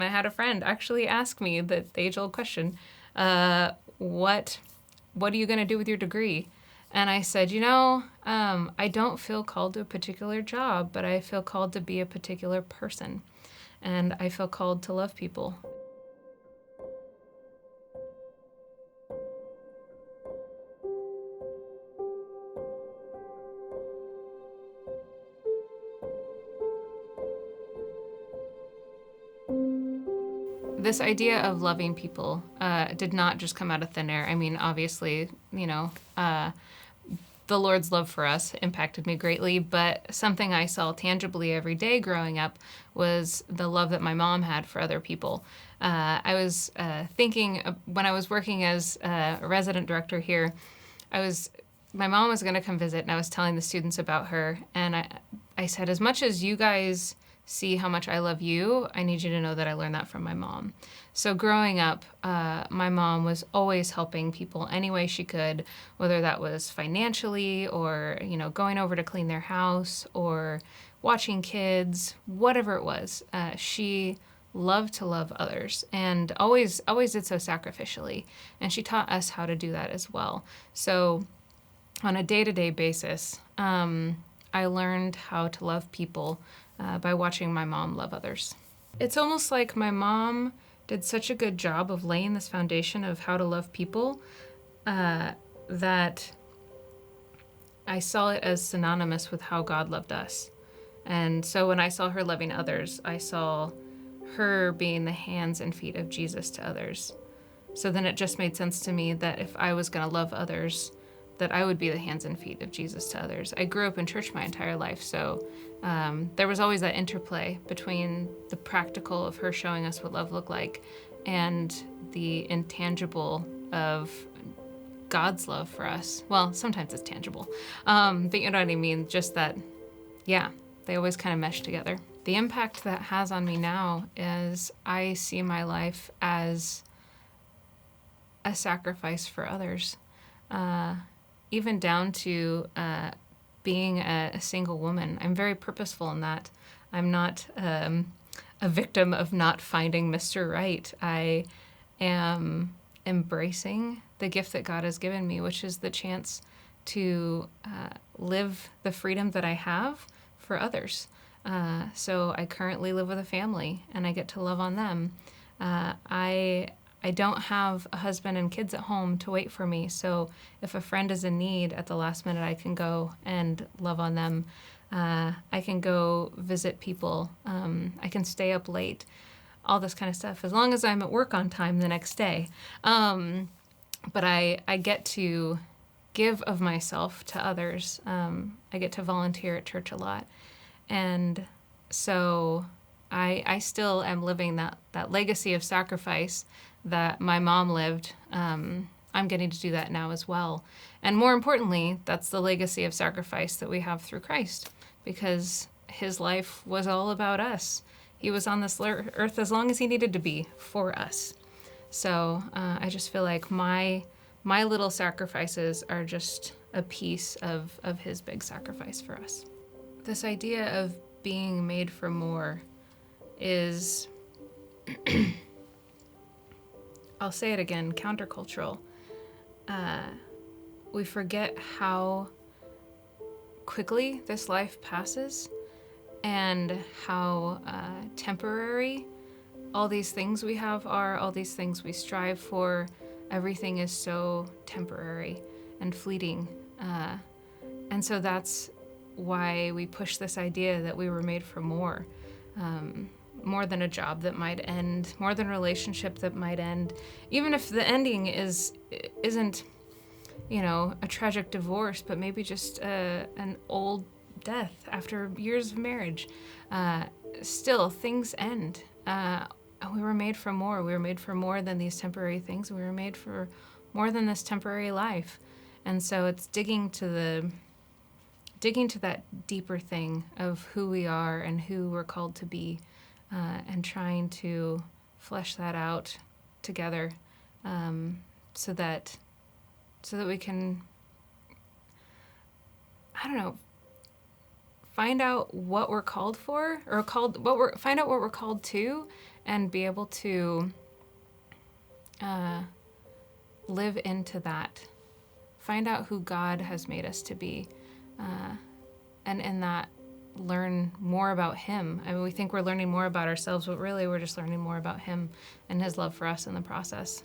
time, I had a friend actually ask me the age-old question, what are you going to do with your degree? And I said, I don't feel called to a particular job, but I feel called to be a particular person. And I feel called to love people. This idea of loving people did not just come out of thin air. I mean, obviously, the Lord's love for us impacted me greatly, but something I saw tangibly every day growing up was the love that my mom had for other people. I was thinking when I was working as a resident director here, my mom was going to come visit, and I was telling the students about her, and I said, as much as you guys see how much I love you, I need you to know that I learned that from my mom. So growing up, my mom was always helping people any way she could, whether that was financially or, going over to clean their house or watching kids, whatever it was. She loved to love others and always did so sacrificially. And she taught us how to do that as well. So on a day-to-day basis, I learned how to love people by watching my mom love others. It's almost like my mom did such a good job of laying this foundation of how to love people that I saw it as synonymous with how God loved us. And so when I saw her loving others, I saw her being the hands and feet of Jesus to others. So then it just made sense to me that if I was going to love others, that I would be the hands and feet of Jesus to others. I grew up in church my entire life, so there was always that interplay between the practical of her showing us what love looked like and the intangible of God's love for us. Well, sometimes it's tangible, but you know what I mean? Just that, yeah, they always kind of mesh together. The impact that has on me now is I see my life as a sacrifice for others. Even down to being a single woman. I'm very purposeful in that. I'm not a victim of not finding Mr. Right. I am embracing the gift that God has given me, which is the chance to live the freedom that I have for others. So I currently live with a family, and I get to love on them. I don't have a husband and kids at home to wait for me, so if a friend is in need at the last minute, I can go and love on them. I can go visit people. I can stay up late, all this kind of stuff, as long as I'm at work on time the next day. But I get to give of myself to others. I get to volunteer at church a lot. And so I still am living that legacy of sacrifice that my mom lived. I'm getting to do that now as well. And more importantly, that's the legacy of sacrifice that we have through Christ, because his life was all about us. He was on this earth as long as he needed to be for us. So I just feel like my little sacrifices are just a piece of his big sacrifice for us. This idea of being made for more is, I'll say it again, countercultural. We forget how quickly this life passes and how temporary all these things we have are, all these things we strive for. Everything is so temporary and fleeting. And so that's why we push this idea that we were made for more. More than a job that might end, more than a relationship that might end. Even if the ending isn't, a tragic divorce, but maybe just an old death after years of marriage. Still, things end. We were made for more. We were made for more than these temporary things. We were made for more than this temporary life. And so it's digging to that deeper thing of who we are and who we're called to be, and trying to flesh that out together, so that we can, find out what we're called for, or find out what we're called to, and be able to live into that. Find out who God has made us to be, and in that, learn more about Him. I mean, we think we're learning more about ourselves, but really we're just learning more about Him and His love for us in the process.